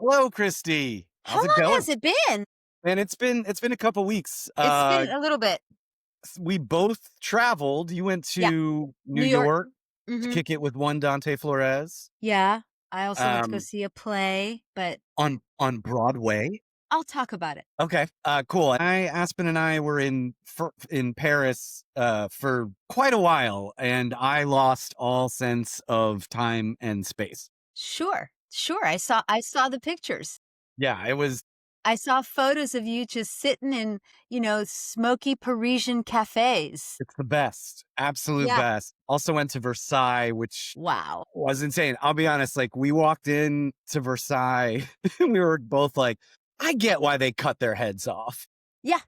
Hello, Christy. How How's it long going? has it been? Man, it's been a couple weeks. It's been a little bit. We both traveled. You went Yeah. to New New York. York to Mhm. kick it with one Dante Flores. Yeah. I also went to go Um, see a play, but on Broadway. I'll talk about it. Okay, cool. Aspen and I were in Paris for quite a while, and I lost all sense of time and space. Sure. Sure. I saw the pictures. Yeah, it was. I saw photos of you just sitting in, smoky Parisian cafes. It's the best, absolute Yeah. best. Also went to Versailles, which Wow. was insane. I'll be honest, like we walked in to Versailles and we were both like, I get why they cut their heads off. Yeah,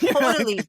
You know, totally.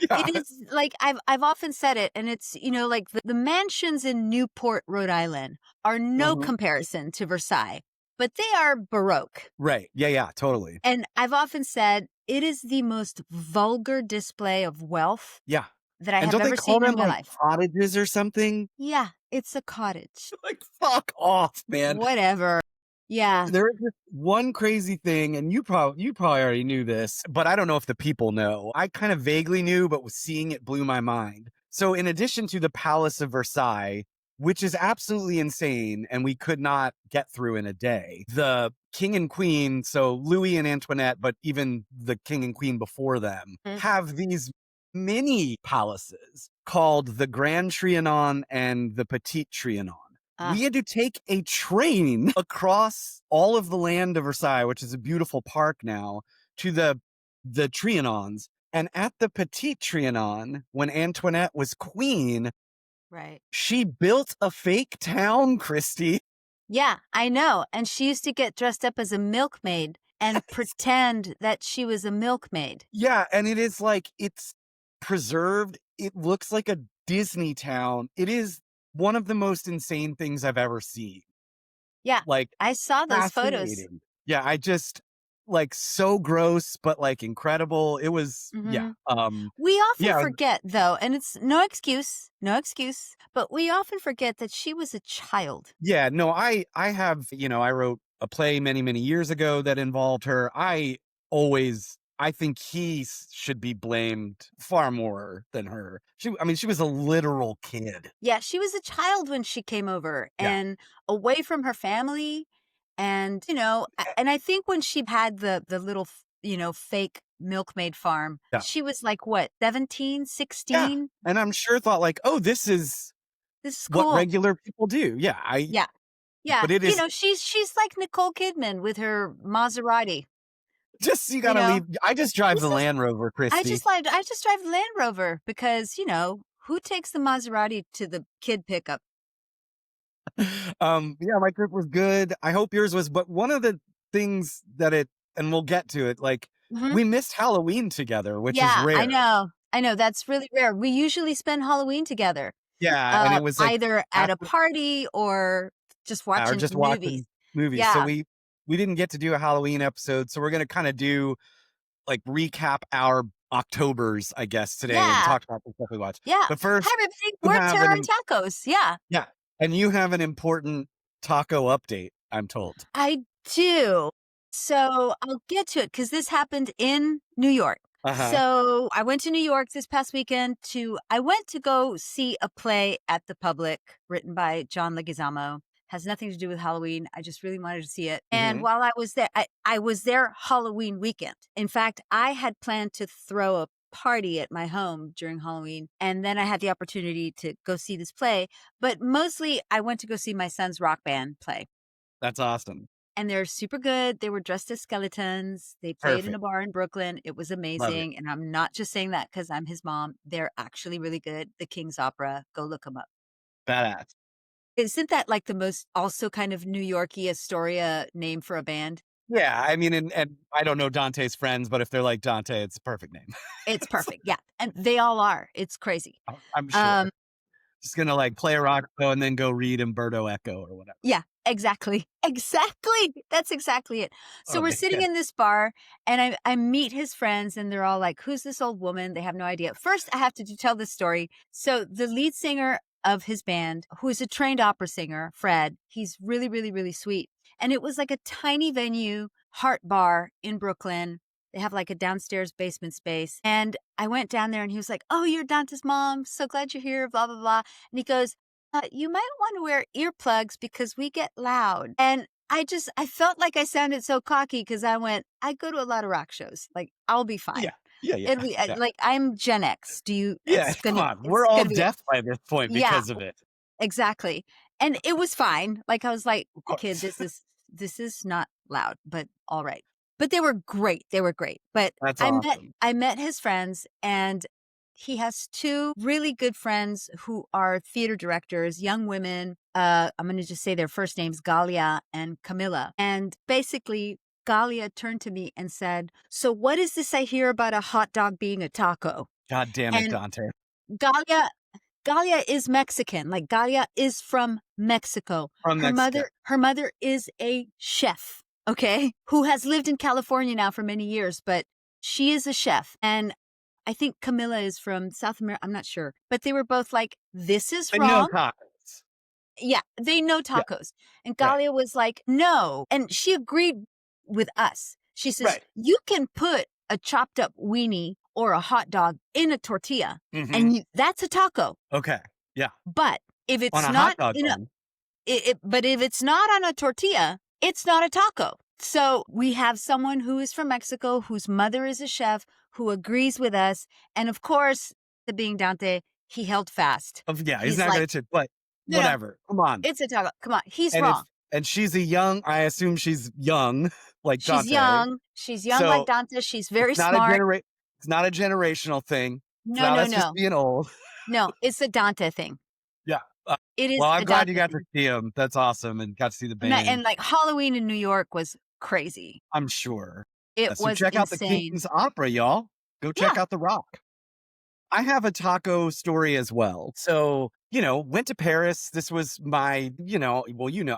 yeah. It is like I've often said it, and it's, like the mansions in Newport, Rhode Island are no Mhm. comparison to Versailles, but they are Baroque. Right. Yeah, yeah, totally. And I've often said it is the most vulgar display of wealth Yeah. that I And have don't they ever call seen in them my like life. cottages or something? Yeah, it's a cottage. Like, fuck off, man. Whatever. Yeah. There is this one crazy thing, and you probably already knew this, but I don't know if the people know. I kind of vaguely knew, but was seeing it blew my mind. So, in addition to the Palace of Versailles, which is absolutely insane, and we could not get through in a day, the king and queen, so Louis and Antoinette, but even the king and queen before them, Mm. have these mini palaces called the Grand Trianon and the Petit Trianon. Ah, We had to take a train across all of the land of Versailles, which is a beautiful park now, to the Trianons. And at the Petit Trianon, when Antoinette was queen, right. she built a fake town, Christy. Yeah, I know. And she used to get dressed up as a milkmaid and pretend that she was a milkmaid. Yeah, and it is like it's preserved. It looks like a Disney town. It is one of the most insane things I've ever seen. Yeah, Like, I saw those photos. fascinating. Yeah, I just like so gross, but like incredible. It was, yeah. Hmm. We often Yeah, forget, though, and it's no excuse, but we often forget that she was a child. yeah. No, I have, I wrote a play many, many years ago that involved her. I think should be blamed far more than her. I mean, she was a literal kid. Yeah, she was a child when she came over Yeah. and away from her family. And, and I think when she had the little, fake milkmaid farm, Yeah. she was like, what, 17, Yeah. 16? And I'm sure thought like, oh, this is This is what cool. regular people do. Yeah. Yeah. Yeah. But it is She's like Nicole Kidman with her Maserati. just, you You gotta know, leave. I just drive this the is Land Rover, Christy. I just drive the Land Rover because, who takes the Maserati to the kid pickup? Yeah, my trip was good. I hope yours was, but one of the things and we'll get to it, like Mhm. we missed Halloween together, which is Yeah, I rare. know. I know, that's really rare. We usually spend Halloween together, Yeah, and it was like either at a after party or just or watching just movies. watching movies. So Yeah. we didn't get to do a Halloween episode, so we're gonna kind of do like recap our Octobers, I guess, today and Yeah. talk about the stuff we watched. Yeah. But Hi, first, everybody. you We're have Terror and Tacos. Yeah, yeah, and you have an important taco update, I'm told. I do. So I'll get to it because this happened in New York. Uh-huh. So I went to New York this past weekend I went to go see a play at the Public written by John Leguizamo. Has nothing to do with Halloween. I just really wanted to see it. And Hmm. while I was there, I was there Halloween weekend. In fact, I had planned to throw a party at my home during Halloween. And then I had the opportunity to go see this play. But mostly I went to go see my son's rock band play. That's awesome. And they're super good. They were dressed as skeletons. They played in a Perfect. bar in Brooklyn. It was Love it. amazing. And I'm not just saying that because I'm his mom. They're actually really good. The King's Opera. Go look them up. Badass. Isn't that like the most also kind of New Yorkie Astoria name for a band? Yeah, I mean, and I don't know Dante's friends, but if they're like Dante, it's a perfect name. It's perfect. Yeah. And they all are. It's crazy. I'm Um, sure. Just gonna like play a rock show and then go read Umberto Eco or whatever. yeah, exactly. Exactly. That's exactly it. So Oh we're sitting man. in this bar and I meet his friends and they're all like, who's this old woman? They have no idea. First, I have to tell this story. So the lead singer of his band, who is a trained opera singer, Fred, he's really, really, really sweet. And it was like a tiny venue, Heart Bar in Brooklyn. They have like a downstairs basement space. And I went down there and he was like, "Oh, you're Dante's mom. So glad you're here, blah, blah, blah." And he goes, "You might want to wear earplugs because we get loud." And I felt like I sounded so cocky because I went, "I go to a lot of rock shows. Like, I'll be fine. Yeah. Yeah, yeah, It'll be yeah. like, I'm Gen X. Yeah, come on. We're it's all gonna be, deaf by this point yeah, because of it. exactly. And it was fine. Like, I was like, Of "Okay, course. this is not loud, but all right." But they were great. They were great. But That's awesome. I met his friends, and he has 2 really good friends who are theater directors, young women. I'm gonna just say their first names, Galia and Camilla. And basically, Galia turned to me and said, "So what is this I hear about a hot dog being a taco?" God damn it, And Dante. Galia Galia is Mexican, like, Galia is from Mexico. From Mexico. Her mother is a chef, okay, who has lived in California now for many years, but she is a chef, and I think Camilla is from South America, I'm not sure, but they were both like, "This is I know wrong." tacos. Yeah, they know Yeah, tacos, and right, Galia was like, "No," and she agreed with us. She says, right. "You can put a chopped up weenie or a hot dog in a tortilla, Mhm. and that's a taco. Okay. Yeah. But if On it's a hot not dog in a bun. but if it's not on a tortilla, it's not a taco." So we have someone who is from Mexico, whose mother is a chef, who agrees with us. And of course, the being Dante, he held fast. Of yeah, he's He's not like, gonna chip, but "No, no, whatever. Come on. it's a taco. Come on." He's And if wrong. and she's a young I assume she's young, like She's Dante. young. She's young like So Dante. She's it's very not a smart. it's not a generational thing. It's No, not no, us just no. being old. No, it's a Dante thing. Yeah. It Well, is I'm a glad you Dante got to thing. see him. That's awesome, and got to see the And band, like Halloween in New York was crazy. I'm sure. It So was check out the insane. King's Opera, y'all. Go check Yeah, out The Rock. I have a taco story as well. So, went to Paris. This was my, well,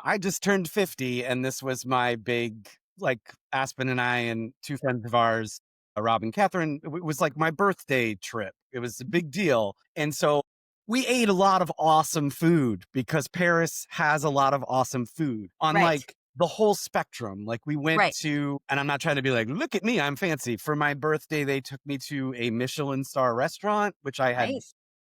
I just turned 50 and this was my big, like Aspen and I and 2 friends of ours, Rob and Catherine, it was like my birthday trip. It was a big deal. And so we ate a lot of awesome food because Paris has a lot of awesome food on right, like the whole spectrum. Like we went right, to, and I'm not trying to be like, look at me, I'm fancy. For my birthday, they took me to a Michelin star restaurant, which I had right.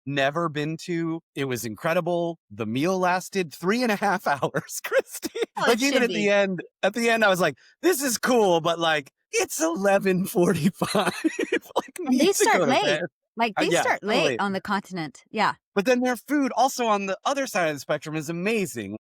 never been to. It was incredible. The meal lasted 3.5 hours, Christy. Well, it Like even should be. at the end, I was like, this is cool, but like it's 11:45. Like And they need to start go to late. bed. Like, they Yeah, start late totally. on the continent. Yeah. But then their food also on the other side of the spectrum is amazing.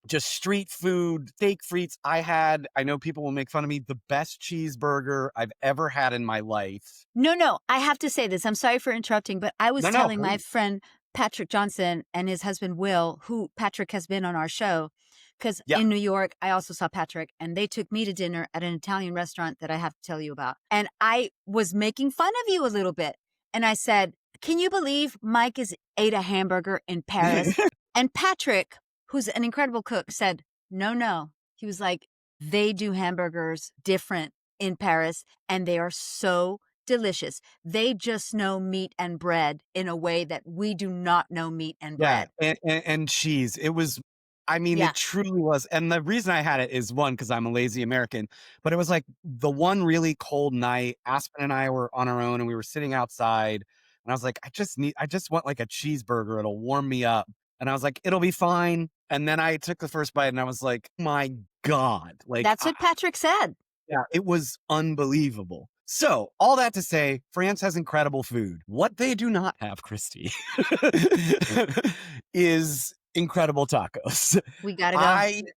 Just street food, steak frites. I know people will make fun of me, the best cheeseburger I've ever had in my life. No, no, I have to say this. I'm sorry for interrupting, but I was No, no, telling my please. friend Patrick Johnson and his husband Will, who Patrick has been on our show, because Yeah. in New York, I also saw Patrick, and they took me to dinner at an Italian restaurant that I have to tell you about. And I was making fun of you a little bit. And I said, "Can you believe Mike is ate a hamburger in Paris?" And Patrick, who's an incredible cook, said, "No, no." He was like, "They do hamburgers different in Paris, and they are so delicious. They just know meat and bread in a way that we do not know meat and Yeah, bread." and cheese. It was I mean, Yeah, it truly was, and the reason I had it is, 1, because 'cause I'm a lazy American, but it was, like, the one really cold night, Aspen and I were on our own, and we were sitting outside, and I was like, I just want, like, a cheeseburger, it'll warm me up," and I was like, "It'll be fine," and then I took the first bite, and I was like, "My God," like, that's what Patrick said. yeah, it was unbelievable. So, all that to say, France has incredible food. What they do not have, Christy, is incredible tacos. We gotta go.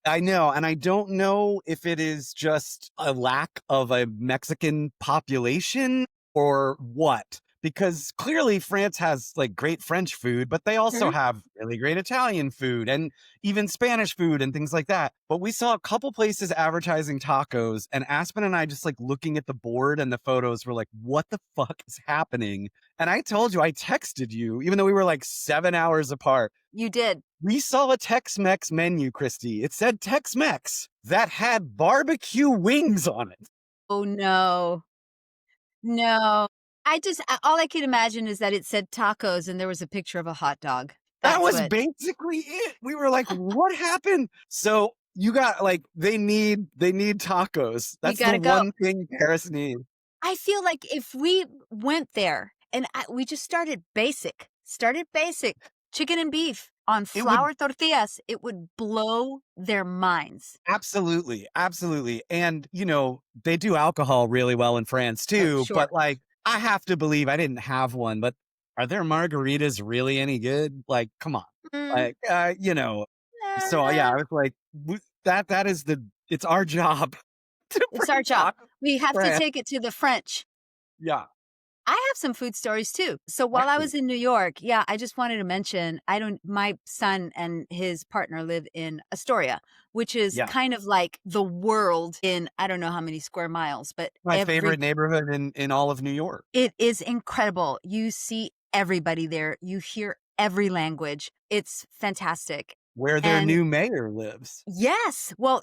I know, and I don't know if it is just a lack of a Mexican population or what. Because clearly France has like great French food, but they also Mhm. have really great Italian food and even Spanish food and things like that. But we saw a couple places advertising tacos, and Aspen and I just like looking at the board and the photos were like, what the fuck is happening? And I told you, I texted you, even though we were like 7 hours apart. You did. We saw a Tex Mex menu, Christy. It said Tex Mex that had barbecue wings on it. Oh, no. No. All I can imagine is that it said tacos and there was a picture of a hot dog. That That's was what basically it. We were like, what happened? So You got like they need tacos. We That's the gotta go. one thing Paris needs. I feel like if we went there and we just started basic, chicken and beef on It would flour tortillas, it would blow their minds. absolutely, absolutely. And, they do alcohol really well in France Oh, too, sure. but, like, I have to believe I didn't have one, but are their margaritas really any good? Like, come on. Mm, Like, so, yeah, nah, I was like, that is it's our job to it's our bring job. tacos We to have to France. take it to the French. Yeah. I have some food stories too. So while I Excellent. was in New York, yeah, I just wanted to mention my son and his partner live in Astoria, which is Yeah. kind of like the world in I don't know how many square miles, but My favorite neighborhood in all of New York, it is incredible. You see everybody there. You hear every language. It's fantastic. where their And new mayor lives. yes, well,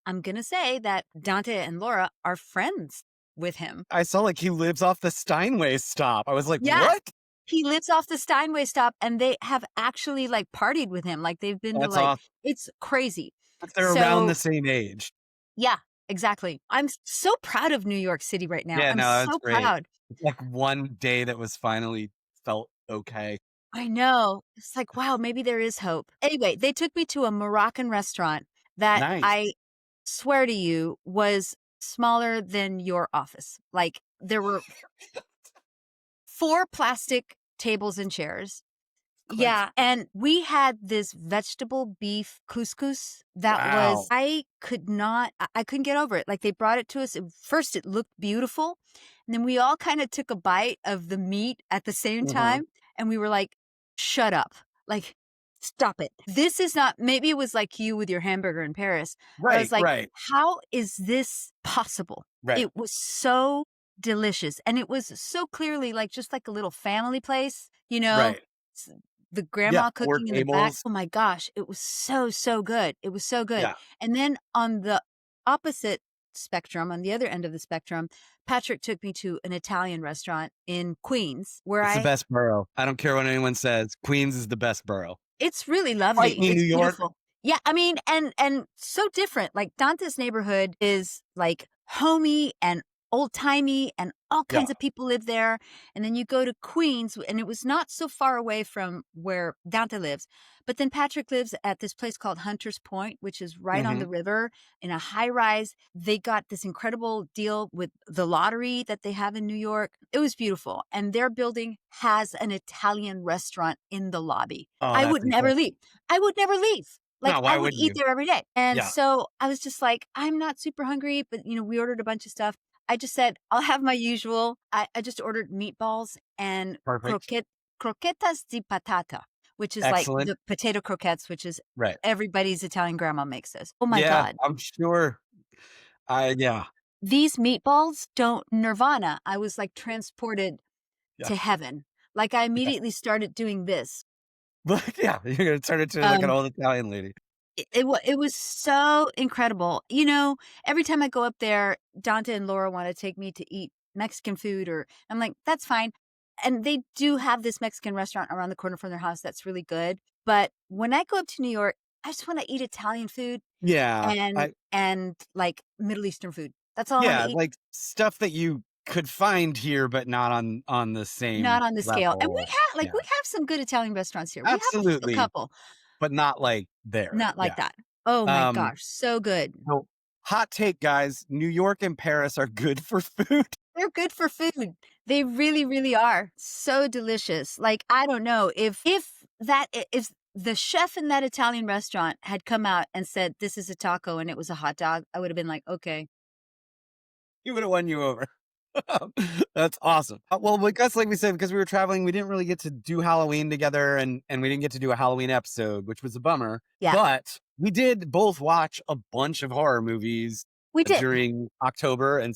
I'm going to say that Dante and Laura are friends with him. I saw, like, he lives off the Steinway stop. I was like, Yes. "What?" He lives off the Steinway stop and they have actually like partied with him. Like they've been to That's like awesome. it's crazy. They're around the So, same age. yeah, exactly. I'm so proud of New York City right now. Yeah, I'm no, that's so great. proud. It's like one day that was finally felt okay. I know. It's like, wow, maybe there is hope. Anyway, they took me to a Moroccan restaurant that Nice. I swear to you was smaller than your office. Like there were 4 plastic tables and chairs. Crazy. Yeah, and we had this vegetable beef couscous that was Wow. I could not I couldn't get over it. Like they brought it to us. First it looked beautiful, and then we all kind of took a bite of the meat at the same Mhm. time and we were like, "Shut up." Like, "Stop it. This is not." Maybe it was like you with your hamburger in Paris, where I was Right, like, right, "How is this possible?" right, It was so delicious and it was so clearly like just like a little family place, right. the Yeah, grandma 4 cooking in the back. tables. Oh my gosh, it was so, so good. It was so good. Yeah. And then on the opposite spectrum, on the other end of the spectrum, Patrick took me to an Italian restaurant in Queens where It's the I best borough. I don't care what anyone says. Queens is the best borough. it's really Fight lovely. me, New It's York. beautiful. Yeah, I mean, and so different. Like Dante's neighborhood is like homey and old-timey and all Yeah. kinds of people live there. And then you go to Queens and it was not so far away from where Dante lives. But then Patrick lives at this place called Hunter's Point, which is right on the Mhm. river in a high rise. They got this incredible deal with the lottery that they have in New York. It was beautiful. And their building has an Italian restaurant in the lobby. Oh, I that's would never incredible. leave. I would never leave. Like, No, I why would wouldn't eat you? there every day. And Yeah, so I was just like, I'm not super hungry, but we ordered a bunch of stuff. I just said, I'll have my usual. I just ordered meatballs and perfect. croquetas di patata, which is like Excellent. the potato croquettes, which is Right. everybody's Italian grandma makes this. Oh my Yeah, God. I'm sure. Yeah, These meatballs don't nirvana. I was like transported yeah, to heaven. Like I yeah. immediately started doing this. But, yeah, you're gonna turn into, like, an Um, old Italian lady. it was so incredible. Every time I go up there, Dante and Laura wanna take me to eat Mexican food or I'm like, "That's fine." And they do have this Mexican restaurant around the corner from their house that's really good, but when I go up to New York, I just wanna eat Italian food Yeah, and, like, Middle Eastern food. That's all I wanna yeah, eat, like, stuff that you could find here, but not on the not same on the scale. And level. Yeah, we have some good Italian restaurants here. We have a absolutely, couple, but not like there. not like Yeah. that. Oh my Um, gosh, so good. so hot take, guys, New York and Paris are good for food. They're good for food. They really, really are. So delicious. Like, I don't know if the chef in that Italian restaurant had come out and said, "This is a taco," and it was a hot dog, I would have been like, "Okay." He would've won you over. That's awesome. Well, because like we said, because we were traveling, we didn't really get to do Halloween together, and we didn't get to do a Halloween episode, which was a bummer. Yeah, But we did both watch a bunch of horror movies we did. during October and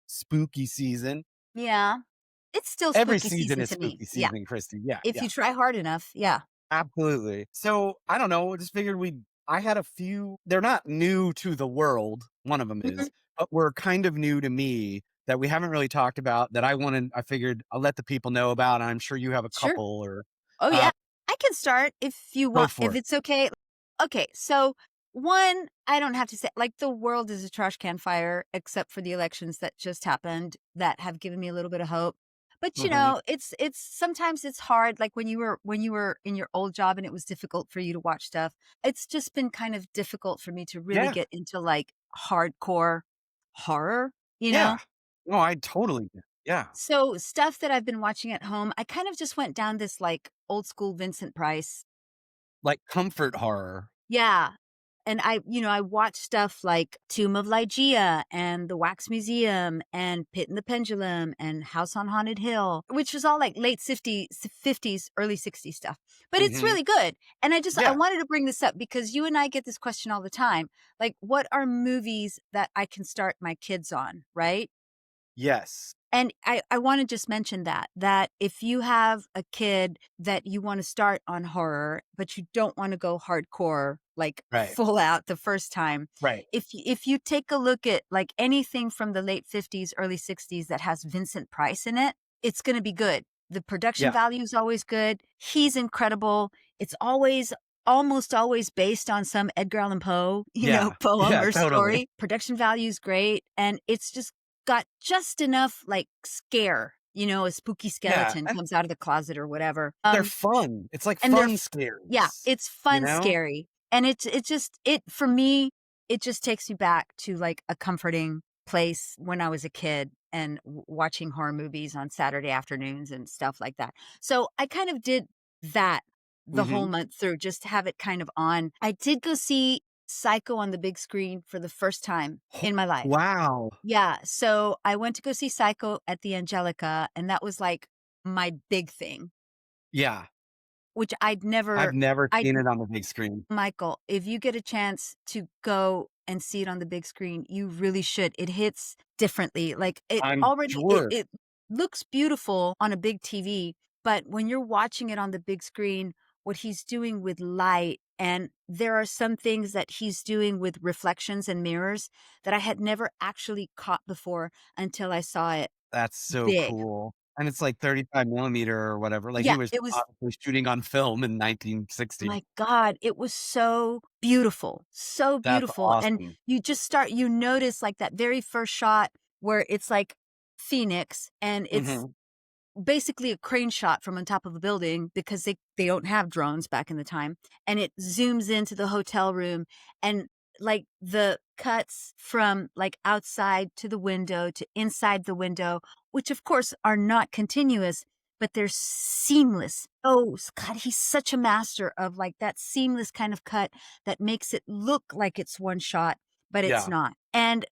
spooky season. Yeah. It's still Every spooky season season is to me. spooky Yeah. season, Christy. Yeah, If yeah, you try hard enough. Yeah. absolutely. So I don't know. Just figured I had a few. They're not new to the world. One of them Mhm. is, but were kind of new to me that we haven't really talked about. That I wanted. I figured I'll let the people know about. And I'm sure you have a Sure. couple or Oh, uh, yeah. I can start if you go want, for if it. it's okay. Okay. So One, I don't have to say like, the world is a trash can fire, except for the elections that just happened that have given me a little bit of hope. But, Mhm. it's sometimes it's hard, like, when you were in your old job and it was difficult for you to watch stuff. It's just been kind of difficult for me to really Yeah. get into, like, hardcore horror, you Yeah. know? No, I totally get yeah. So, stuff that I've been watching at home, I kind of just went down this, like, old school Vincent Price. Like comfort horror. Yeah. And I watch stuff like Tomb of Ligeia and The Wax Museum and Pit and the Pendulum and House on Haunted Hill, which was all like late 50s, early 60s stuff. But it's Mhm. really good. And I Yeah. wanted to bring this up because you and I get this question all the time. Like, what are movies that I can start my kids on, right? Yes. And I wanna just mention that if you have a kid that you wanna start on horror, but you don't wanna go hardcore, like, Right. full out the first time, Right. if you take a look at, like, anything from the late '50s, early '60s that has Vincent Price in it, it's gonna be good. The production Yeah. value is always good. He's incredible. It's always almost always based on some Edgar Allan Poe, Yeah. poem Yeah, or totally. story. Production value is great, and it's just got just enough, like, scare, a spooky Yeah, skeleton and comes out of the closet or whatever, they're fun. It's like and they're fun f yeah, scares, it's you fun know? scary, and it just for me, it just takes me back to, like, a comforting place when I was a kid and watching horror movies on Saturday afternoons and stuff like that. So, I kind of did that the whole Mhm. month through, just to have it kind of on. I did go see Psycho on the big screen for the first time Ho in my life. wow. Yeah, so I went to go see Psycho at the Angelica, and that was, like, my big thing, Yeah. which I've never I seen it on the big screen. Michael, if you get a chance to go and see it on the big screen, you really should. It hits differently. Like, I'm sure. it looks beautiful on a big TV, but when you're watching it on the big screen, what he's doing with light, and there are some things that he's doing with reflections and mirrors that I had never actually caught before until I saw it That's so big. cool. And it's like 35 millimeter or whatever, like, he Yeah, was it was obviously shooting on film in 1960. my god, it was so That's beautiful, and awesome. you notice, like, that very first shot where it's, like, Phoenix, and it's Mhm. basically a crane shot from on top of a building because they don't have drones back in the time, and it zooms into the hotel room, and, like, the cuts from, like, outside to the window to inside the window, which, of course, are not continuous, but they're seamless. Oh, God, he's such a master of, like, that seamless kind of cut that makes it look like it's one shot, but it's Yeah. not, and,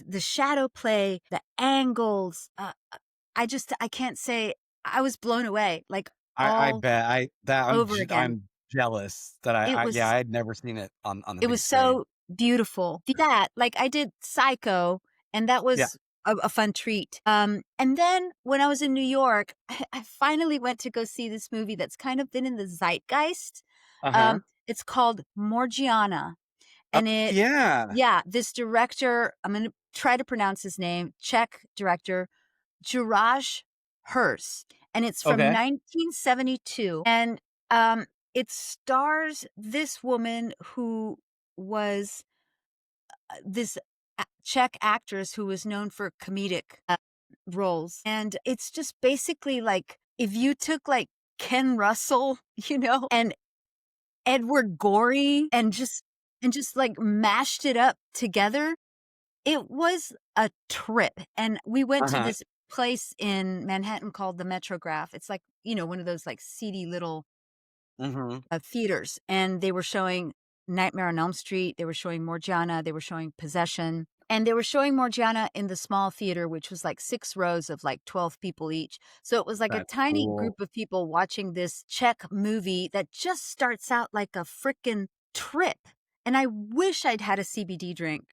the shadow play, the angles, I can't say I was blown away, like, I all bet over again. I'm jealous that It yeah, was I had never seen it on the it big was screen. so beautiful. That, like, I did Psycho, and that Yeah. was a fun treat. And then when I was in New York, I finally went to go see this movie that's kind of been in the zeitgeist. Uh-huh. It's called Morgiana, Oh, and yeah. this director, I'm gonna try to pronounce his name, Czech director, Juraj Hers, and it's from Okay. 1972, and, it stars this woman who was, this Czech actress who was known for comedic, roles, and it's just basically like if you took, like, Ken Russell, and Edward Gorey and just, like, mashed it up together. It was a trip, and we went to Uh-huh. this place in Manhattan called the Metrograph. It's like, one of those, like, seedy little, Mhm. theaters, and they were showing Nightmare on Elm Street, they were showing Morgiana, they were showing Possession, and they were showing Morgiana in the small theater, which was, like, 6 rows of, like, 12 people each. So it was like a That's tiny cool. group of people watching this Czech movie that just starts out like a frickin' trip, and I wish I'd had a CBD drink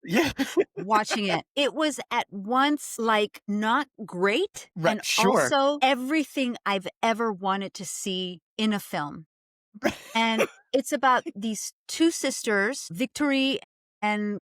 Yeah. watching it. It was at once, like, not great Right, and sure. also everything I've ever wanted to see in a film. And it's about these 2 sisters, Victory and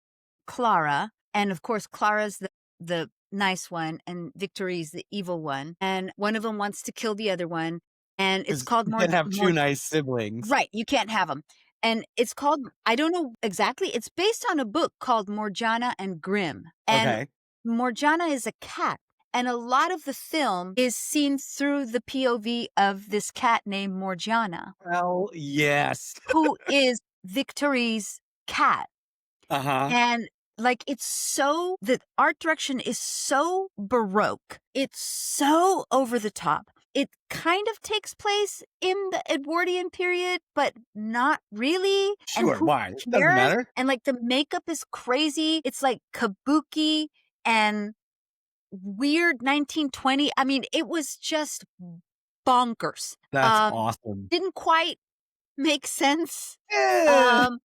Clara, and of course, Clara's the nice one and Victory's the evil one, and one of them wants to kill the other one, and it's 'Cause called you Mor can't have 2 Mor nice siblings. right, you can't have them. and it's called I don't know exactly, it's based on a book called Morgiana and Grimm, and Okay. Morgiana is a cat, and a lot of the film is seen through the POV of this cat named Morgiana, Well, yes. who is Victorie's cat. Uh-huh. And, like, the art direction is so baroque. It's so over the top. It kind of takes place in the Edwardian period, but not really. And Sure, who why? It doesn't cares? matter. And, like, the makeup is crazy. It's like kabuki and weird 1920. I mean, it was just bonkers. That's awesome. Didn't quite make sense. Eh. Um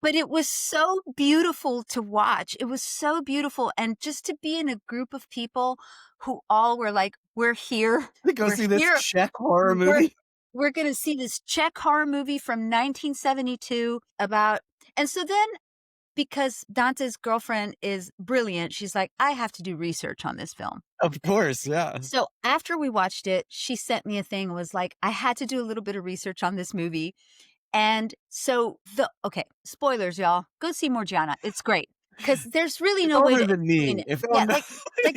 but it was so beautiful to watch. It was so beautiful, and just to be in a group of people who all were like, "We're here. To go We're see this here. Czech horror We're movie? we're gonna see this Czech horror movie from 1972 about." And so then, because Dante's girlfriend is brilliant, she's like, "I have to do research on this film." Of course, yeah. So after we watched it, she sent me a thing and was like, "I had to do a little bit of research on this movie." And so okay, spoilers, y'all. Go see Morgiana. It's great because there's really It's no way older to than explain me. it. If Yeah, I'm not like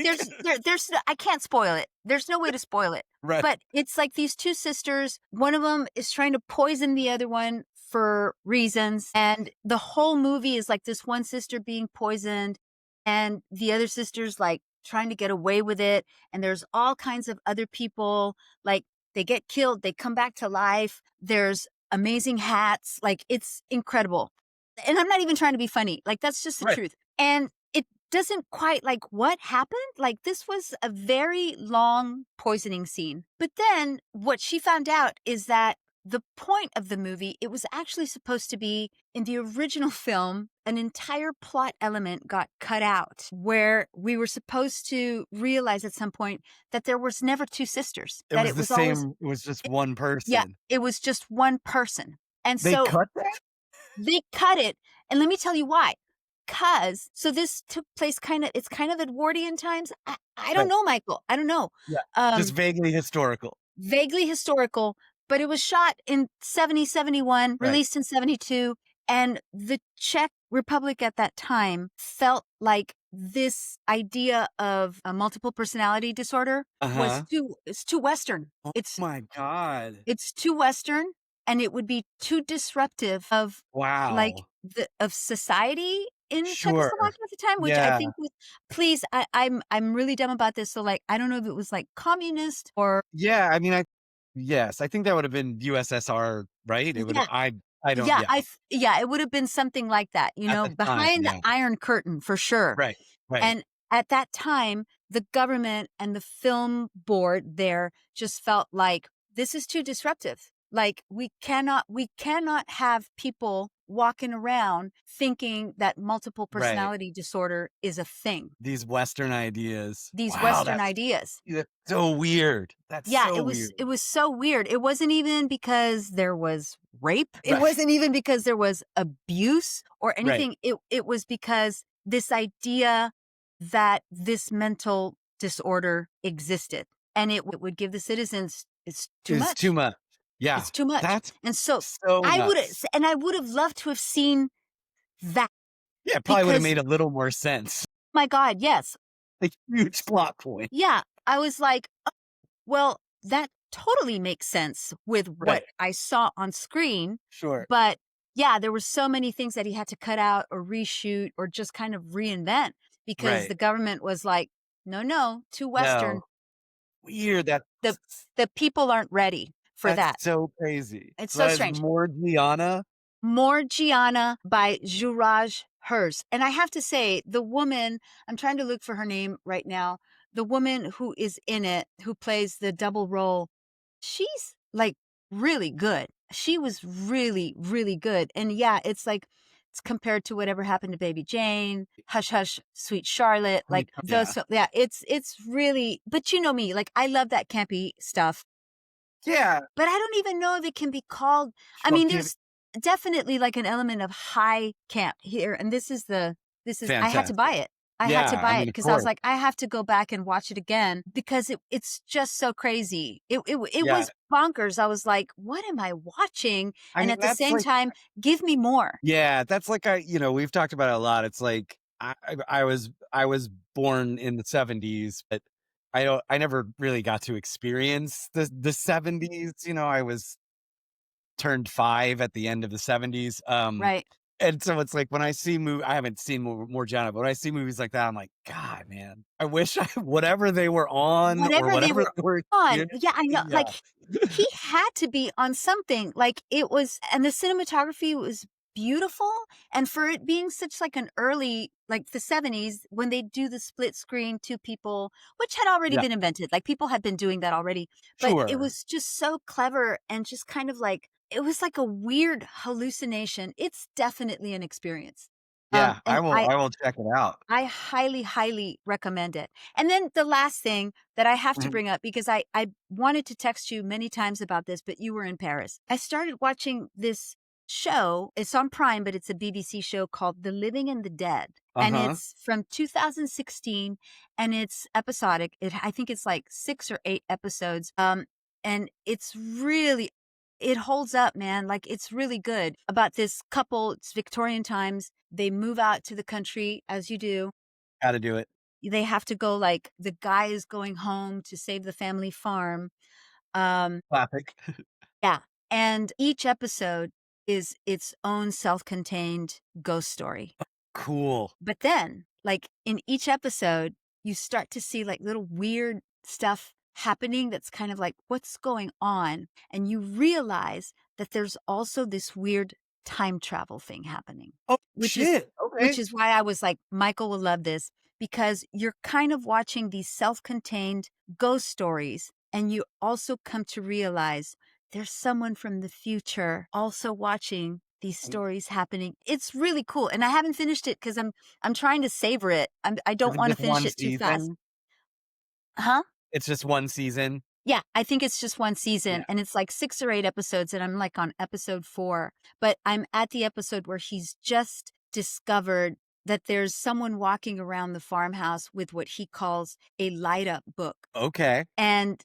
there's I can't spoil it. There's no way to spoil it. right. But it's like these two sisters. One of them is trying to poison the other one for reasons, and the whole movie is like this one sister being poisoned, and the other sister's like trying to get away with it. And there's all kinds of other people like they get killed, they come back to life. There's amazing hats. Like, it's incredible. And I'm not even trying to be funny. Like, that's just the Right. truth. And it doesn't quite like what happened. Like, this was a very long poisoning scene. But then what she found out is that the point of the movie, it was actually supposed to be in the original film, an entire plot element got cut out where we were supposed to realize at some point that there was never two sisters, It that was it the was always, same it was just it- one yeah, person. it was just one person. And They so cut that? they cut it. And let me tell you why. So this took place it's kind of Edwardian times. I don't Right. know, Michael. I don't know. Yeah. Just Um, vaguely historical. Vaguely historical, but it was shot in 70, 71, Right. released in 72. And the Czech Republic at that time felt like this idea of a multiple personality disorder Uh-huh. it's too Western. Oh my god. It's too Western, and it would be too disruptive of like Wow. of society in Sure. Czechoslovakia at the time, which I Yeah. think was please, I'm really dumb about this. So like I don't know if it was like communist or Yeah, I mean, yes, I think that would have been USSR, right? It would have yeah. I don't yeah, Yeah, it would have been something like that, at the time, behind the yeah. Iron Curtain for sure. Right, right, And at that time, the government and the film board there just felt like this is too disruptive. Like we cannot have people walking around thinking that multiple right. personality disorder is a thing. These Western ideas. These Wow, Western ideas. that's so weird. That's Yeah, so weird. it was so weird. It wasn't even because there was rape. It Right, wasn't even because there was abuse or right. anything. It was because this idea that this mental disorder existed, and it would give the citizens it's too It's too much. much. Yeah. It's too much. That's And so so nuts. I would have loved to have seen that Yeah, it probably would have because made a little more sense. my God, yes. A huge plot point. Yeah, I was like, "Oh, well, that totally makes sense with Right. what I saw on screen." Sure. But yeah, there were so many things that he had to cut out or reshoot or just kind of reinvent because Right. the government was like, no, no, too Western. No. Weird. The the people aren't ready for that. That's so crazy. It's So so that is strange. more Gianna. Morgiana by Juraj Hers. And I have to say, the woman, I'm trying to look for her name right now. The woman who is in it, who plays the double role, she's like really good. She was really, really good. And yeah, it's like, it's compared to whatever happened to Baby Jane, Hush Hush, Sweet Charlotte, like Yeah. yeah, it's really, but you know me, like I love that campy stuff. Yeah. But I don't even know if it can be called. I Well, mean, give there's definitely like an element of high camp here, and this is I had to fantastic. buy it. I had to Yeah, I buy it mean, of because I was course. like, "I have to go back and watch it again," because it's just so crazy. It Yeah, was bonkers. I was like, "What am I watching?" I And mean, at the that's same like time, give me more. yeah, that's like we've talked about it a lot. It's like I was born in the 70s, but I never really got to experience the 70s. I was turned 5 at the end of the 70s. Right. And so it's like when I see I haven't seen more Gianna, but when I see movies like that, I'm like, God, man, I wish I whatever they were on or Whatever they whatever were they were on. in. Yeah, I know, Yeah. like, he had to be on something, like, it was and the cinematography was beautiful, and for it being such, like, an early like, the '70s, when they do the split screen, 2 people, which had already Yeah. been invented, like, people had been doing that already, but it Sure. was just so clever and just kind of like it was like a weird hallucination. It's definitely an experience. Yeah. I And will I will check it out. I highly, highly recommend it. And then the last thing that I have to Mhm. bring up because I wanted to text you many times about this, but you were in Paris. I started watching this show. It's on Prime, but it's a BBC show called The Living and the Dead. And Uh-huh. it's from 2016 and it's episodic. I think it's like 6 or 8 episodes. And it's really it holds up, man. Like it's really good about this couple. It's Victorian times. They move out to the country as you do. Gotta do it. They have to go like the guy is going home to save the family farm. Um, Classic. yeah. And each episode is its own self-contained ghost story. Cool. But then, like in each episode, you start to see like little weird stuff happening that's kind of like, what's going on? And you realize that there's also this weird time travel thing happening, Oh, which is shit. which Okay. is why I was like, Michael will love this because you're kind of watching these self-contained ghost stories and you also come to realize there's someone from the future also watching these Um, stories happening. It's really cool, and I haven't finished it because I'm trying to savor it. I Is don't it wanna just finish one it too fast. season? Huh? It's just one season? Yeah, I think it's just 1 Yeah. season, and it's like 6 or 8 episodes, and I'm, like, on episode 4, but I'm at the episode where he's just discovered that there's someone walking around the farmhouse with what he calls a light-up book. Okay. And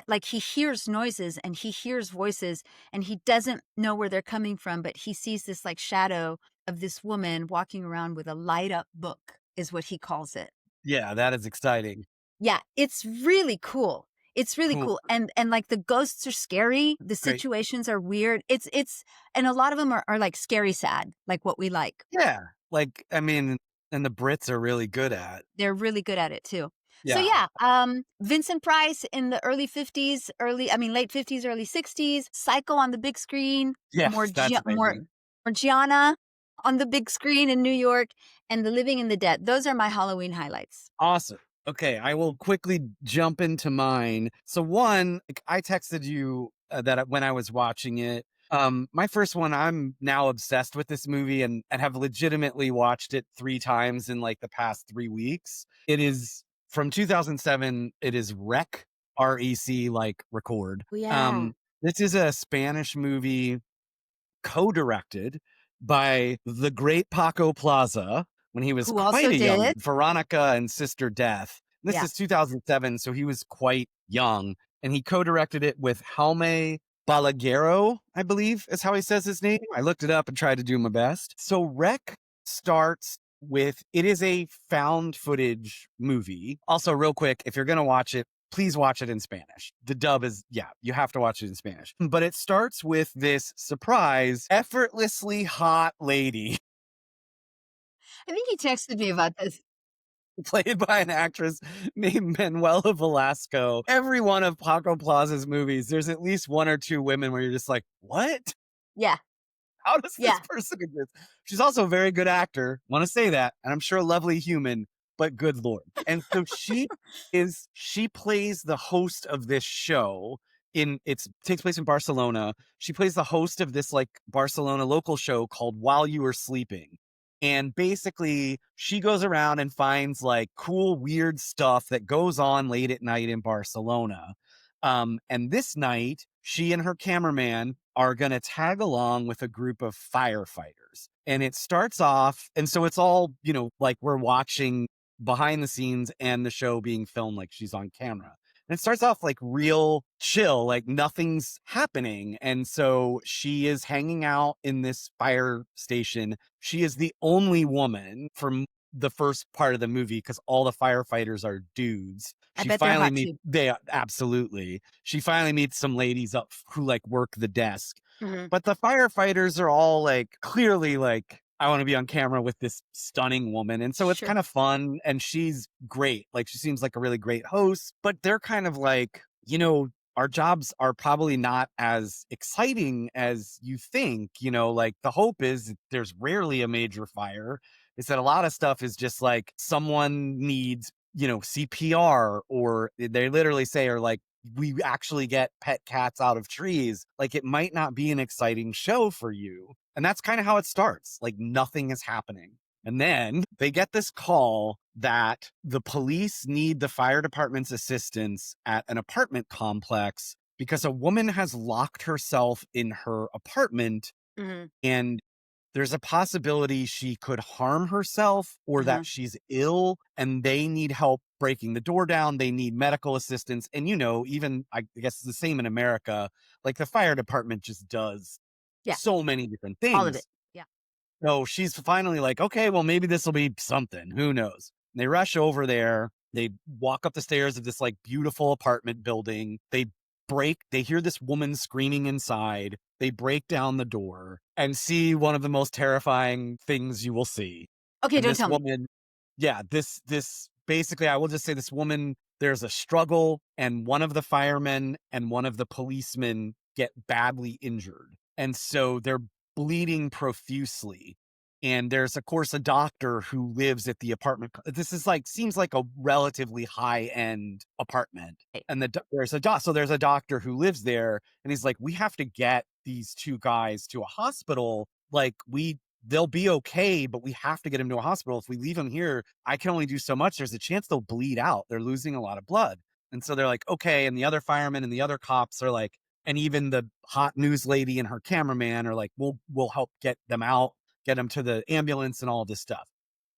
like, he hears noises and he hears voices, and he doesn't know where they're coming from, but he sees this, like, shadow of this woman walking around with a light-up book, is what he calls it. Yeah, that is exciting. Yeah, it's really cool. It's really Cool. cool, and, like, the ghosts are scary, the Great. situations are weird. It's and a lot of them are, like, scary sad, like what we like. Yeah. Like, I mean, and the Brits are really good at. They're really good at it too. So Yeah. yeah, Vincent Price in the early 50s, late 50s, early 60s, Psycho on the big screen, Yes, that's amazing. more Gianna on the big screen in New York, and The Living and the Dead. Those are my Halloween highlights. Awesome. Okay, I will quickly jump into mine. So one, like, I texted you when I was watching it. My first one, I'm now obsessed with this movie and have legitimately watched it 3 times in like the past 3 weeks. It is from 2007. It is REC, like record. Oh, yeah. This is a Spanish movie co-directed by the great Paco Plaza when he was Who quite also a young did Veronica and Sister Death. This yeah. is 2007, so he was quite young, and he co-directed it with Jaume Balaguero, I believe is how he says his name. I looked it up and tried to do my best. So Rec starts with it is a found footage movie. Also, real quick, if you're gonna watch it, please watch it in Spanish. The dub is, yeah, you have to watch it in Spanish. But it starts with this surprise, effortlessly hot lady I think he texted me about this. played by an actress named Manuela Velasco. Every one of Paco Plaza's movies, there's at least 1 or 2 women where you're just like, what? Yeah, How does this yeah. person exist? She's also a very good actor. Want to say that. And I'm sure a lovely human, but good Lord. And so she plays the host of this show takes place in Barcelona. She plays the host of this like Barcelona local show called While You Were Sleeping. And basically she goes around and finds like cool, weird stuff that goes on late at night in Barcelona. And this night, she and her cameraman are going to tag along with a group of firefighters. And it starts off, and so it's all, like we're watching behind the scenes and the show being filmed like she's on camera. And it starts off like real chill, like nothing's happening. And so she is hanging out in this fire station. She is the only woman from the first part of the movie because all the firefighters are dudes. I She bet they're finally hot meets, too. they absolutely, she finally meets some ladies up who like work the desk, Mhm. but the firefighters are all like clearly like, I want to be on camera with this stunning woman. And so it's Sure. kind of fun. And she's great. Like she seems like a really great host, but they're kind of like, our jobs are probably not as exciting as you think. Like the hope is there's rarely a major fire. Is that a lot of stuff is just like someone needs, CPR, or they literally say, or like, we actually get pet cats out of trees. Like it might not be an exciting show for you. And that's kind of how it starts. Like nothing is happening. And then they get this call that the police need the fire department's assistance at an apartment complex because a woman has locked herself in her apartment, Mhm. and there's a possibility she could harm herself or Uh-huh. that she's ill and they need help breaking the door down. They need medical assistance. And, even I guess it's the same in America, like the fire department just does Yeah, so many different all of it. things. Yeah. So she's finally like, okay, well, maybe this will be something. Who knows? And they rush over there. They walk up the stairs of this like beautiful apartment building. They hear this woman screaming inside. They break down the door and see one of the most terrifying things you will see. Okay, And don't this tell me. woman, yeah, this basically, I will just say this woman, there's a struggle, and one of the firemen and one of the policemen get badly injured. And so they're bleeding profusely. And there's, of course, a doctor who lives at the apartment. This is like, seems like a relatively high end apartment. Hey. And there's a doctor who lives there, and he's like, we have to get these two guys to a hospital. Like, they'll be okay, but we have to get them to a hospital. If we leave them here, I can only do so much. There's a chance they'll bleed out. They're losing a lot of blood. And so they're like, okay. And the other firemen and the other cops are like, and even the hot news lady and her cameraman are like, we'll help get them out, get them to the ambulance and all this stuff.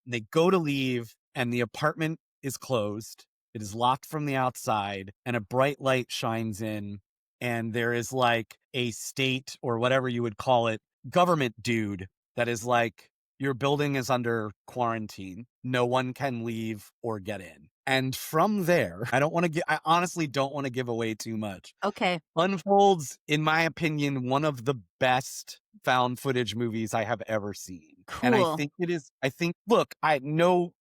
And they go to leave, and the apartment is closed. It is locked from the outside, and a bright light shines in. And there is like a state, or whatever you would call it, government dude that is like, your building is under quarantine. No one can leave or get in. And from there, I honestly don't want to give away too much. Okay, Unfolds, in my opinion, one of the best found footage movies I have ever seen. And cool. look, I no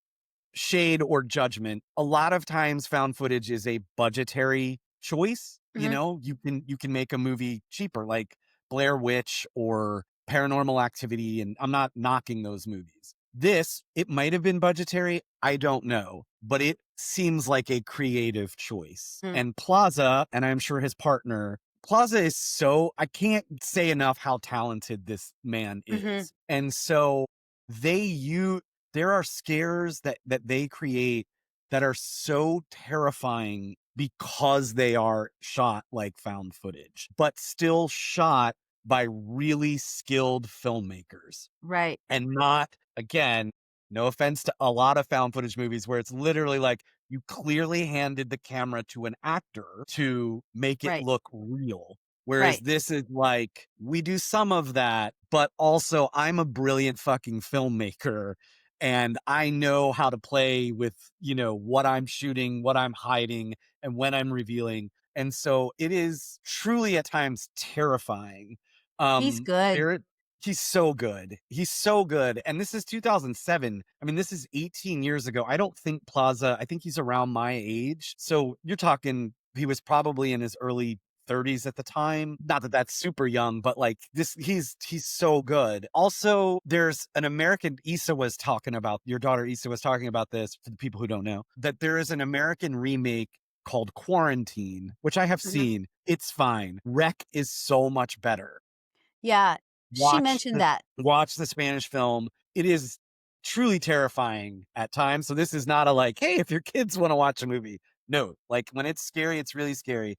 shade or judgment. A lot of times found footage is a budgetary choice. Mhm. You can make a movie cheaper, like Blair Witch or Paranormal Activity, and I'm not knocking those movies. This, it might have been budgetary, I don't know, but it seems like a creative choice. Mm. And Plaza, and I'm sure his partner, Plaza is so, I can't say enough how talented this man Mhm. is. And so they use there are scares that they create that are so terrifying because they are shot like found footage, but still shot by really skilled filmmakers. Right, And not, again, no offense to a lot of found footage movies where it's literally like you clearly handed the camera to an actor to make it right, look real. Whereas right. this is like, we do some of that, but also I'm a brilliant fucking filmmaker, and I know how to play with, what I'm shooting, what I'm hiding, and when I'm revealing. And so it is truly at times terrifying. He's good. There He's so good. He's so good. And this is 2007. I mean, this is 18 years ago. I think he's around my age. So you're talking, he was probably in his early 30s at the time. Not that that's super young, but like this, he's so good. Also, there's an American, your daughter Issa was talking about this for the people who don't know, that there is an American remake called Quarantine, which I have Mhm. seen. It's fine. Wreck is so much better. Yeah, she Watch mentioned the that. watch the Spanish film. It is truly terrifying at times. So this is not a like, hey, if your kids want to watch a movie. No, like when it's scary, it's really scary.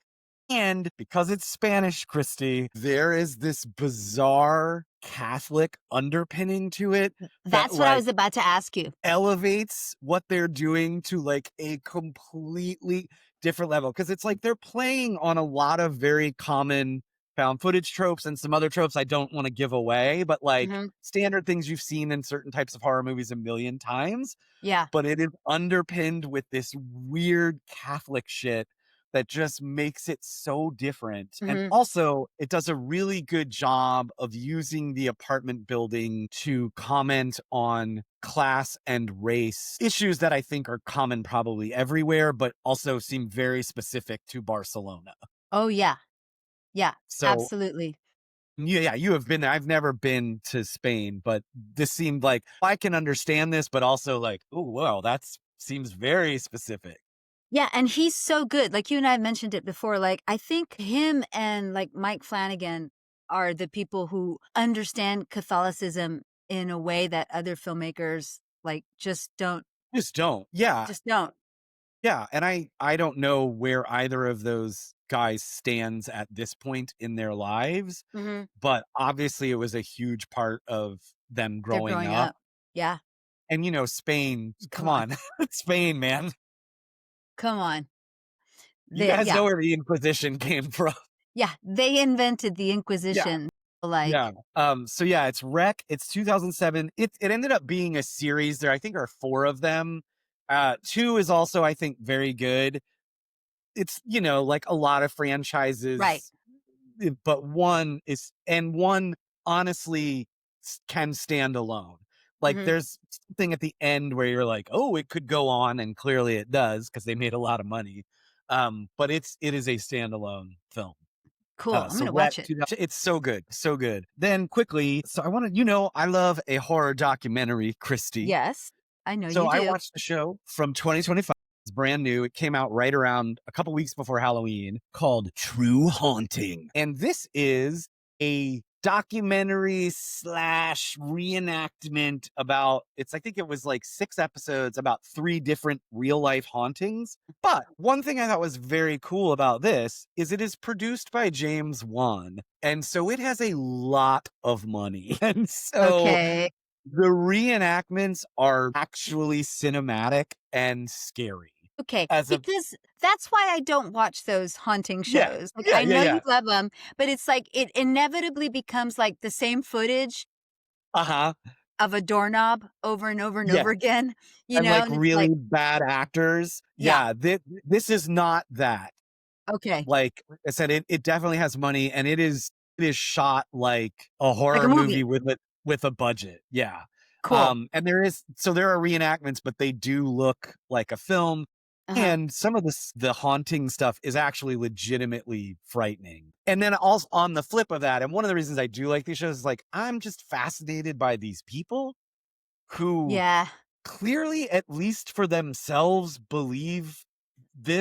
And because it's Spanish, Christy, there is this bizarre Catholic underpinning to it that That's what I like was about to ask you. elevates what they're doing to like a completely different level. Cause it's like they're playing on a lot of very common found footage tropes and some other tropes I don't want to give away, but like Mhm. standard things you've seen in certain types of horror movies a million times, Yeah. but it is underpinned with this weird Catholic shit that just makes it so different. And Mhm. also, it does a really good job of using the apartment building to comment on class and race issues that I think are common probably everywhere, but also seem very specific to Barcelona. Oh, yeah. Yeah, So, absolutely. yeah, you have been there. I've never been to Spain, but this seemed like I can understand this, but also like, oh, well, that's seems very specific. Yeah, and he's so good. Like, you and I mentioned it before, like, I think him and, like, Mike Flanagan are the people who understand Catholicism in a way that other filmmakers, like, Just don't. Yeah. just don't. Yeah, and I don't know where either of those guys stands at this point in their lives, Mhm. but obviously it was a huge part of them They're growing growing up. up. Yeah, And Spain, come come on. on. Spain, man. Come on. You They guys yeah. know where the Inquisition came from. Yeah, they invented the Yeah. Inquisition, Yeah. like So yeah, it's Wreck. It's 2007. It ended up being a series. There I think are 4 of them. 2 is also I think very good. It's, like a lot of right. franchises. But one honestly can stand alone. Like Mhm. there's something at the end where you're like, oh, it could go on, and clearly it does because they made a lot of money. But it is a standalone film. Cool, I'm So gonna Wreck, watch it. it's so good, so good. Then quickly, so I want to, I love a horror documentary, Christy. Yes, I know So you I do. watched the show from 2025. It's brand new. It came out right around a couple weeks before Halloween called True Haunting. And this is a documentary slash reenactment about I think it was like 6 episodes about 3 different real life hauntings. But one thing I thought was very cool about this is it is produced by James Wan. And so it has a lot of money. And so Okay. the reenactments are actually cinematic and scary. Okay, As a because that's why I don't watch those haunting Yeah, shows. Like, yeah, I yeah, know you yeah. love them, but it's like it inevitably becomes like the same footage Uh-huh. of a doorknob over and over and Yeah, over again, and, like, and it's really like bad actors. yeah, Yeah, this is not that. okay, Like I said, it definitely has money, and it is shot like a like a horror movie movie. with a budget. Yeah. Cool. And there are reenactments, but they do look like a film, Uh-huh. and some of the haunting stuff is actually legitimately frightening. And then also on the flip of that, and one of the reasons I do like these shows is like I'm just fascinated by these people who Yeah. clearly, at least for themselves, believe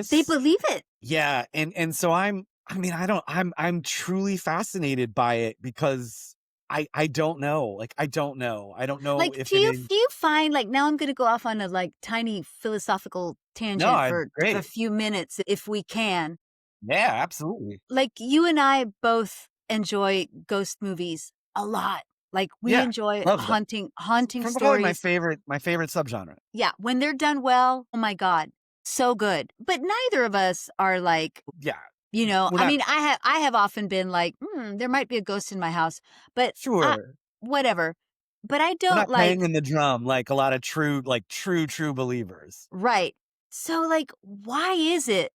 They this. believe it. Yeah, and so I'm truly fascinated by it because I don't know. Like I don't know. I don't know Like, if do it you is. do you find like now I'm gonna go off on a like tiny philosophical No, tangent I for a great. few minutes if we can. Yeah, absolutely. Like, you and I both enjoy ghost movies a lot. Like, we Yeah, enjoy love them. haunting From probably my stories. favorite my favorite subgenre. Yeah, when they're done well, oh my god, so good. But neither of us are like, Yeah, we're I not mean, I have often been like, there might be a ghost in my house, but I sure. whatever. But I We're don't not like banging the drum like a lot of true believers. right. So, like, why is it?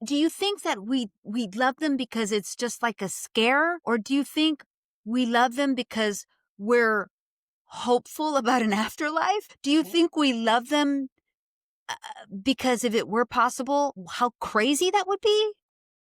Do you think that we love them because it's just like a scare, or do you think we love them because we're hopeful about an afterlife? Do you think we love them because if it were possible, how crazy that would be?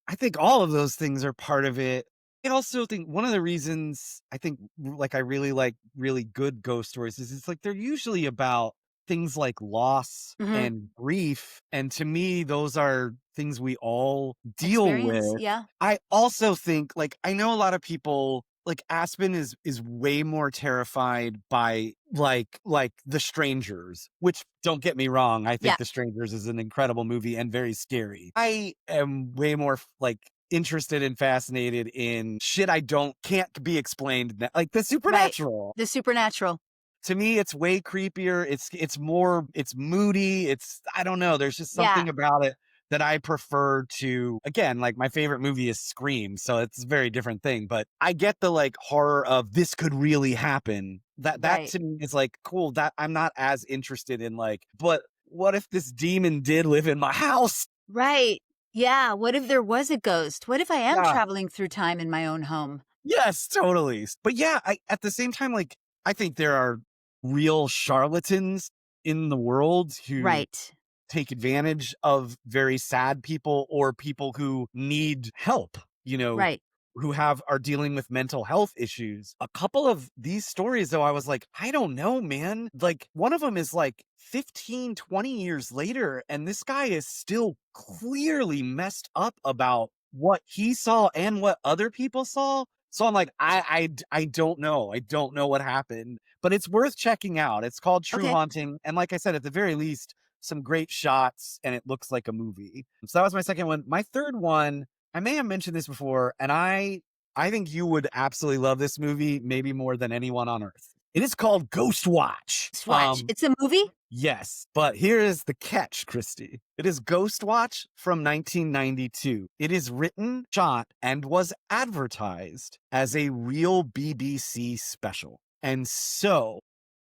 I think all of those things are part of it. I also think one of the reasons I think like I really like really good ghost stories is it's like they're usually about things like loss Mhm. and grief. And to me, those are things we all deal Experience, with. yeah. I also think like I know a lot of people like Aspen is way more terrified by like The Strangers, which don't get me wrong, I Yeah. think The Strangers is an incredible movie and very scary. I am way more like interested and fascinated in shit I don't can't be explained, like the Right. supernatural. The supernatural. To me, it's way creepier. It's more it's moody. It's I don't know. There's just Yeah. something about it that I prefer to again, like my favorite movie is Scream, so it's a very different thing. But I get the like horror of this could really happen. That Right. to me is like cool. That I'm not as interested in like, but what if this demon did live in my house? Right. Yeah. What if there was a ghost? What if I am Yeah. traveling through time in my own home? Yes, totally. But yeah, I at the same time, like I think there are real charlatans in the world who Right. take advantage of very sad people or people who need help, Right. who are dealing with mental health issues. A couple of these stories though, I was like, I don't know, man. Like one of them is like 15, 20 years later, and this guy is still clearly messed up about what he saw and what other people saw. So I'm like, I don't know. I don't know what happened, but it's worth checking out. It's called True Okay. Haunting. And like I said, at the very least, some great shots and it looks like a movie. So that was my second one. My third one, I may have mentioned this before, and I think you would absolutely love this movie, maybe more than anyone on earth. It is called Ghost Watch. Swatch. It's a movie? Yes, but here is the catch, Christy. It is Ghost Watch from 1992. It is written, shot, and was advertised as a real BBC special. And so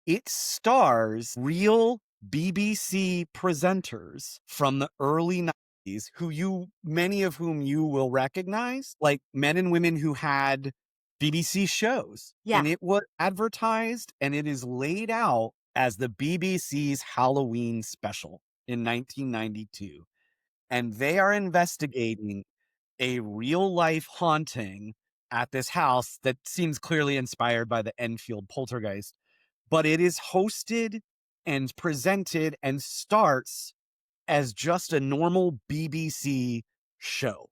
it stars real BBC presenters from the early 90s many of whom you will recognize, like men and women who had BBC shows. Yeah. And it was advertised and it is laid out as the BBC's Halloween special in 1992. And they are investigating a real life haunting at this house that seems clearly inspired by the Enfield poltergeist. But it is hosted and presented and starts as just a normal BBC show.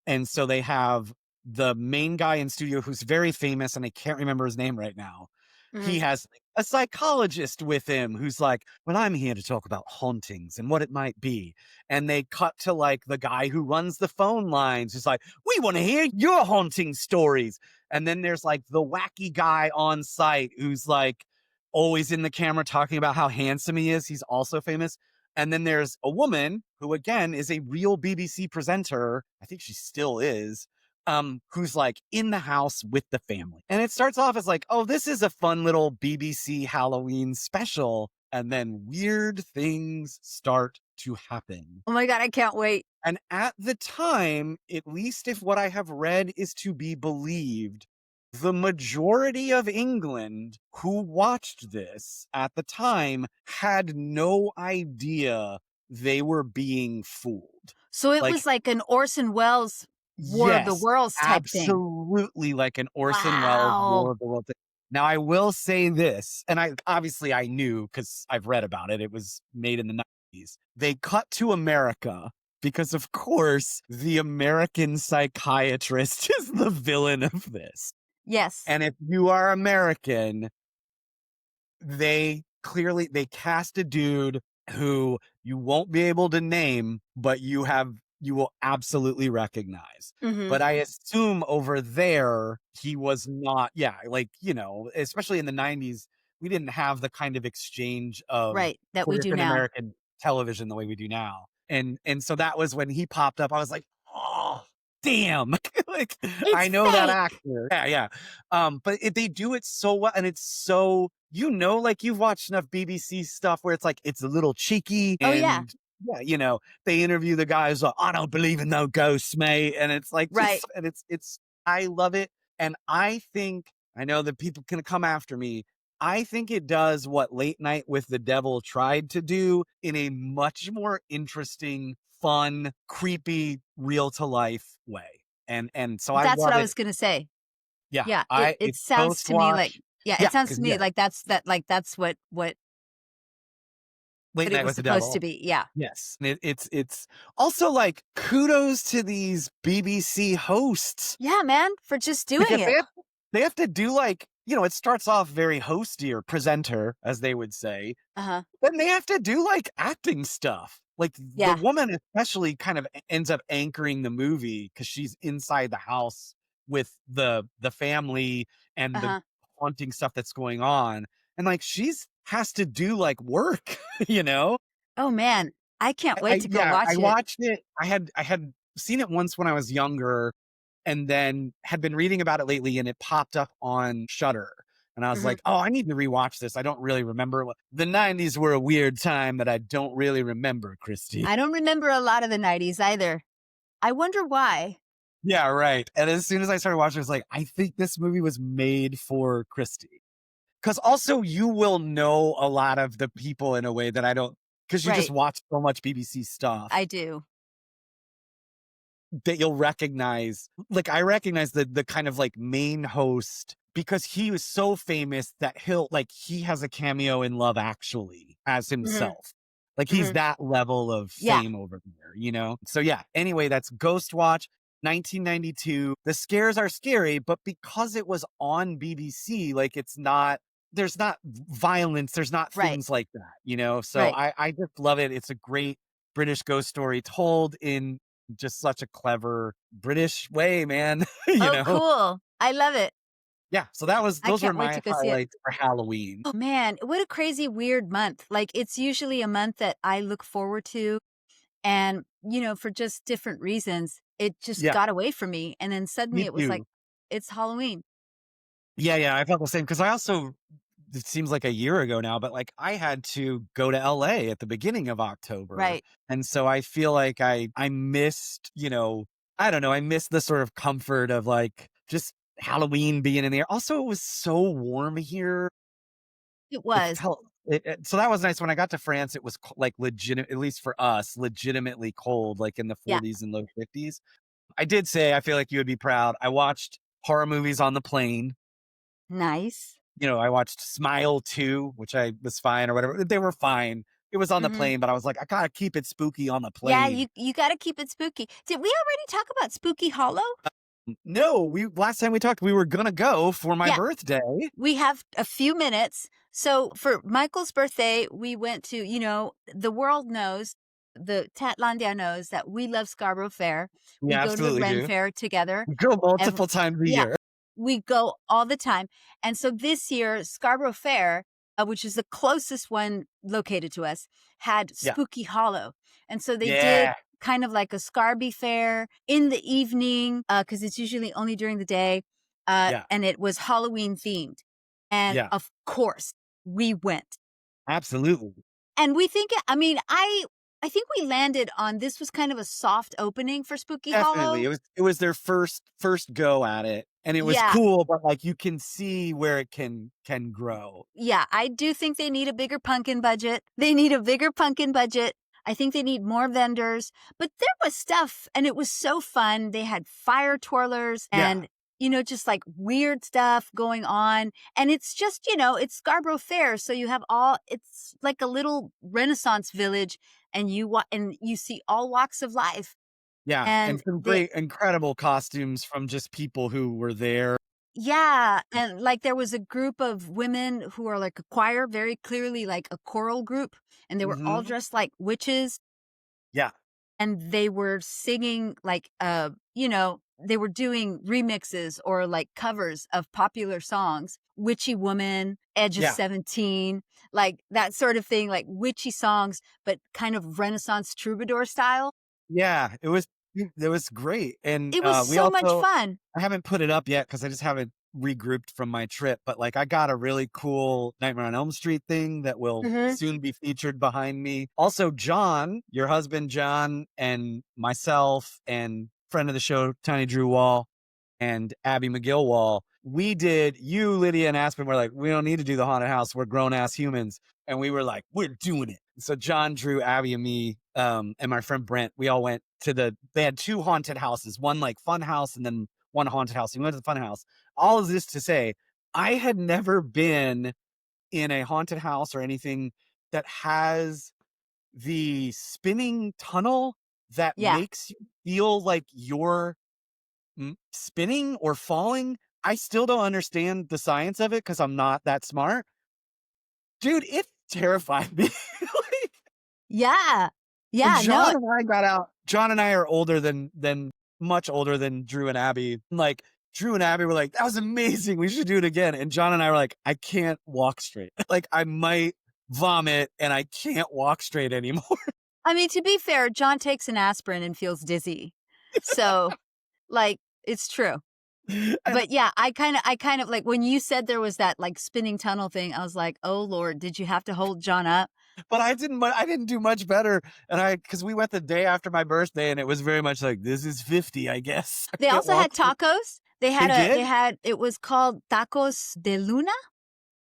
And so they have the main guy in studio who's very famous, and I can't remember his name right now. He Mhm. has a psychologist with him who's like, well, I'm here to talk about hauntings and what it might be. And they cut to like the guy who runs the phone lines who's like, we want to hear your haunting stories. And then there's like the wacky guy on site who's like always in the camera talking about how handsome he is. He's also famous. And then there's a woman who, again, is a real BBC presenter. I think she still is, who's like in the house with the family. And it starts off as like, oh, this is a fun little BBC Halloween special. And then weird things start to happen. Oh my God, I can't wait. And at the time, at least if what I have read is to be believed, the majority of England who watched this at the time had no idea they were being fooled. So it Like, was like an Orson Welles War of the yes, Worlds type thing. absolutely like an Orson Welles War Wow. of the Worlds. Now, I will say this, and I knew because I've read about it. It was made in the 90s. They cut to America because, of course, the American psychiatrist is the villain of this. Yes. And if you are American, they cast a dude who you won't be able to name, but you will absolutely recognize. Mhm. But I assume over there he was not, yeah, like, especially in the 90s, we didn't have the kind of exchange of Right, that we British do and now. American television the way we do now. And so that was when he popped up. I was like, oh damn. Like It's I know that fake. actor. Yeah, yeah. But they do it so well, and it's so like you've watched enough BBC stuff where it's like it's a little cheeky, Oh, yeah. and yeah, they interview the guys like, I don't believe in no ghosts, mate, and it's like Right. just and it's I love it, and I think I know that people can come after me. I think it does what Late Night with the Devil tried to do in a much more interesting, fun, creepy, real to life way. And so I That's what love I it. was gonna say. Yeah, Yeah, it it's sounds Ghost to me like Watch. yeah, Yeah, it sounds because to me yeah, like that's what Late it Night was with the supposed to Devil. be. Yeah. Yes, and it's also like kudos to these BBC hosts Yeah, man, for just doing because it. they have to do like it starts off very hosty or presenter as they would say, Uh-huh. then they have to do like acting stuff. Like, the Yeah. woman especially kind of ends up anchoring the movie because she's inside the house with the family and the Uh-huh. haunting stuff that's going on, and, like, she's has to do, like, work, you know? Oh, man. I can't I wait to go yeah, I watch it. watched it. I had seen it once when I was younger and then had been reading about it lately, and it popped up on Shudder, and I was Mhm. like, "Oh, I need to rewatch this. I don't really remember what the '90s were a weird time that I don't really remember, Christy." I don't remember a lot of the '90s either. I wonder why. Yeah, right, and as soon as I started watching, I was like, "I think this movie was made for Christy. Because also you will know a lot of the people in a way that I don't, because you just Right. watch so much BBC stuff. I do. That you'll recognize, like, I recognize the kind of, like, main host because he was so famous that he has a cameo in Love Actually as Mhm. himself. Like, he's Mhm. that level of Yeah. fame over there, you know? So, yeah, anyway, that's Ghost Watch, 1992. The scares are scary, but because it was on BBC, like, there's not violence, there's not Right. things like that, you know? So Right. I just love it. It's a great British ghost story told in just such a clever British way, man, you Oh, know? cool. I love it. Yeah, so I those were can't wait to my go see it. highlights for Halloween. Oh, man, what a crazy, weird month. Like, it's usually a month that I look forward to, and, for just different reasons, it just Yeah, got away from me, and then suddenly me it was like, too. it's Halloween. Yeah, yeah, I felt the same because I also it seems like a year ago now, but, like, I had to go to LA at the beginning of October, Right. and so I feel like I missed, I don't know, I missed the sort of comfort of, like, just Halloween being in the air. Also, it was so warm here. It It was. felt so that was nice. When I got to France, it was like legit, at least for us, legitimately cold, like in the Yeah. 40s and low 50s. I did say, I feel like you would be proud. I watched horror movies on the plane. Nice. I watched Smile 2, which I was fine or whatever. They were fine. It was on the Mhm. plane, but I was like, I gotta keep it spooky on the Yeah, plane. you gotta keep it spooky. Did we already talk about Spooky Hollow? No, we last time we talked, we were gonna go for my Yeah. birthday. We have a few minutes. So for Michael's birthday, we went to, the world knows, the Tatlandia knows that we love Scarborough Fair. We We go to the absolutely Ren do. Fair together. We go Ev multiple times a Yeah, year. we go all the time. And so this year, Scarborough Fair, which is the closest one located to us, had Yeah. Spooky Hollow. And so they did Yeah. kind of like a Scarby Fair in the evening, because it's usually only during the day, Yeah. and it was Halloween themed. And Yeah. of course, we went. Absolutely. And we think, I mean, I think we landed on this was kind of a soft opening for Spooky Definitely. Hollow. It was their first go at it, and it was Yeah, cool, but, like, you can see where it can grow. yeah, I do think they need a bigger pumpkin budget. They need a bigger pumpkin budget. I think they need more vendors, but there was stuff and it was so fun. They had fire twirlers Yeah. and, just like weird stuff going on. And it's just, it's Scarborough Fair. So you have it's like a little Renaissance village and and you see all walks of life. Yeah, and And some great incredible costumes from just people who were there. yeah, and, like, there was a group of women who are, like, a choir, very clearly, like, a choral group, and they were all Mhm. dressed like witches, Yeah. and they were singing, like, they were doing remixes or, like, covers of popular songs. Witchy Woman, Edge of Yeah. 17, like, that sort of thing, like, witchy songs, but kind of Renaissance troubadour style. Yeah, it was great, and, It was we so much also fun. I haven't put it up yet because I just haven't regrouped from my trip, but, like, I got a really cool Nightmare on Elm Street thing that will Mhm. soon be featured behind me. Also, John, your husband John, and myself, and friend of the show, Tiny Drew Wall, and Abby McGillwall, we did you, Lydia, and Aspen were like, we don't need to do the haunted house. We're grown ass humans. And we were like, we're doing it. So John, Drew, Abby, and me, and my friend Brent, we all went to they had two haunted houses, one like fun house and then one haunted house. We went to the fun house. All of this to say, I had never been in a haunted house or anything that has the spinning tunnel that Yeah. makes you feel like you're spinning or falling. I still don't understand the science of it because I'm not that smart. Dude, it terrified me. Like, Yeah. When Yeah, no, John and I got out, John and I are older than much older than Drew and Abby. Like Drew and Abby were like, "That was amazing. We should do it again." And John and I were like, "I can't walk straight. Like I might vomit and I can't walk straight anymore." I mean, to be fair, John takes an aspirin and feels dizzy. So, like, it's true. And But yeah, I kind of like when you said there was that like spinning tunnel thing, I was like, "Oh Lord, did you have to hold John up?" but I didn't do much better. And I because we went the day after my birthday and it was very much like this is 50, I guess. I They can't also had walk. tacos. They They did? had it was called Tacos de Luna,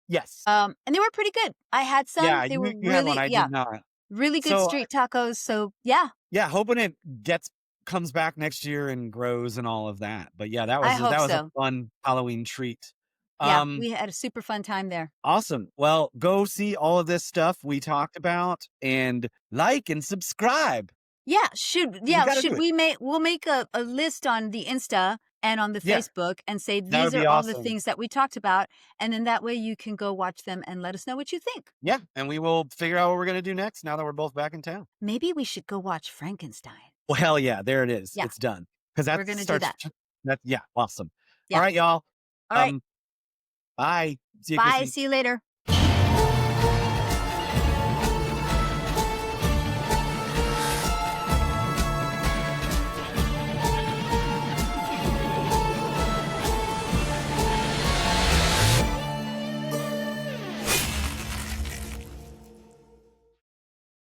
Yes. and they were pretty good. I had some. Yeah, They were you had one, really I yeah, did not. really good So street tacos. So yeah, yeah, hoping it gets comes back next year and grows and all of that. But yeah, I hope that was a so. fun Halloween treat. Yeah, Um, we had a super fun time there. awesome. Well, go see all of this stuff we talked about and like and subscribe. You got to Should do it. we make we'll make a list on the Insta and on the Yeah, Facebook and say that would these are be all the awesome. things that we talked about, and then that way you can go watch them and let us know what you think. Yeah, and we will figure out what we're going to do next now that we're both back in town. Maybe we should go watch Frankenstein. Well, hell yeah, there it is. Yeah, It's done. Because that we're gonna do starts that. that yeah, awesome. All Yeah. right, y'all. All right. Um, bye. See you, Bye. Chrissy. See you later.